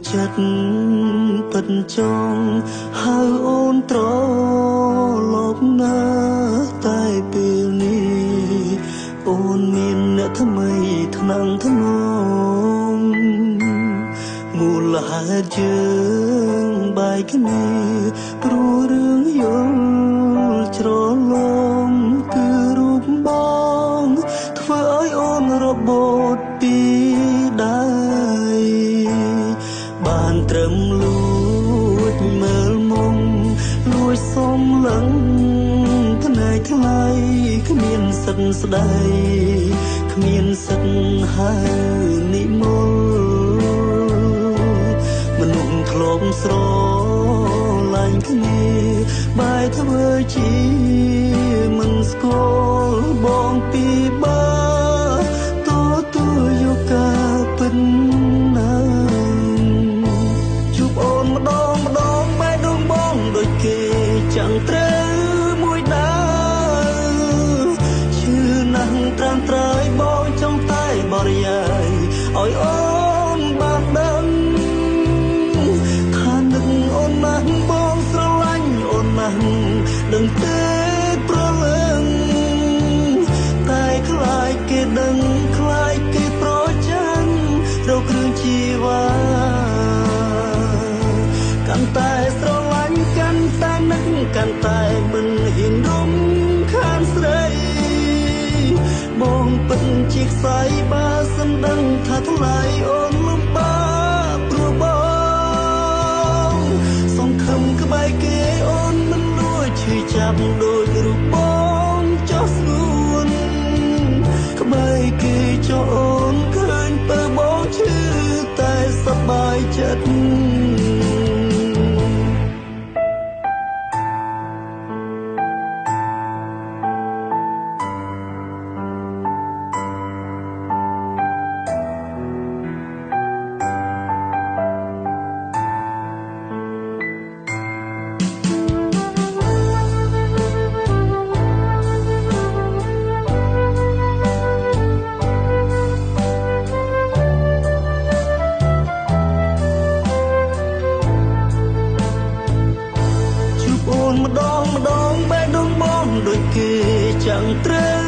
ចិត្តពិតចង់ហៅអូនត្រឡប់ណាតែពេលនេះអូនមានអ្នកថ្មីថ្នាំងថ្នមមូលហេតុយើងបែកគ្នាព្រោះរឿងយល់ច្រឡំគឺរូបបងធ្វើឲ្យអូនរបូតពីដៃបានត្រឹមលួចមើលមុំលួចសុំលឹងភ្នែកថ្លៃគ្មានសិទ្ធស្ដីគ្មានសិទ្ធហៅនិមលមនុស្សធ្លាប់ស្រឡាញ់គ្នាបែរធ្វើជាមិនស្គាល់បងពីបាតទូយកការពិតណាជួបអូនម្ដងបែរដងបងដូចគេchẳngត្រូវមួយដើឈឺណាស់ត្រាំត្រើយបងចង់តែបរិយាយឲ្យអូនបានដឹងថានឹកអូនណាស់បងស្រឡាញ់អូនណាស់ដឹងទេប្រលឹងតែខ្លាចគេដឹងខ្លាចគេប្រចាំរកគ្រឿងជីវ៉ាកាន់តែស្រឡាញ់កាន់តែនឹកកាន់តែមិនហ៊ានរំខានស្រីបងពិតជាខ្សែបើសិនដឹងថាថ្លៃអូនលំបាកព្រោះបងសង្ឃឹមក្បែរគេអូនមិនលួចឈឺចាប់ដូចរូបបងចោះស្ងួនក្បែរគេចោះអូនឃើញពើបងឈឺតែសប្បាយចិត្តម្ដងបែរដងបងដូចគេchẳngត្រូវ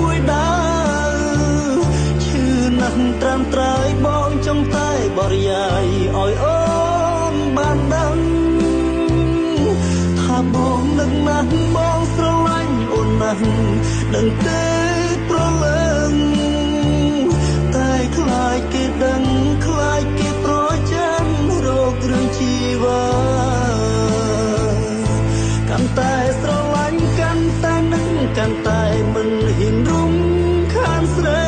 មួយដើឈឺណាស់ត្រាំត្រើយបងចង់តែបរិយាយឲ្យអូនបានដឹងថាបងនឹកណាស់បងស្រឡាញ់អូនណាស់ដឹងទេប្រលឹងតែខ្លាចគេដឹងខ្លាចគេប្រចាំរករឿងជីវ៉ាកាន់តែស្រឡាញ់កាន់តែនឹកកាន់តែមិនហ៊ានរំខានស្រី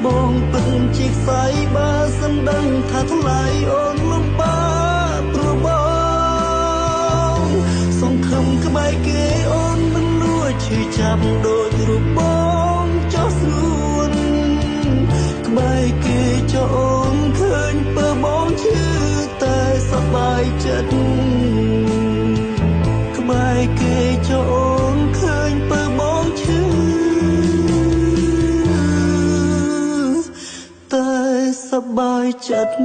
បងពិតជាខ្សែបើសិនដឹងថាថ្លៃអូនលំបាកព្រោះបងសង្ឃឹមក្បែរគេអូនមិនលួចឈឺចាប់ដូចរូបបងចោះស្ងួនក្បែរគេចោះអូនឃើញពើបងឈឺតែសប្បាយចិត្តក្បែរគេចោះអូនឃើញពើបងឈឺតែសប្បាយចិត្ត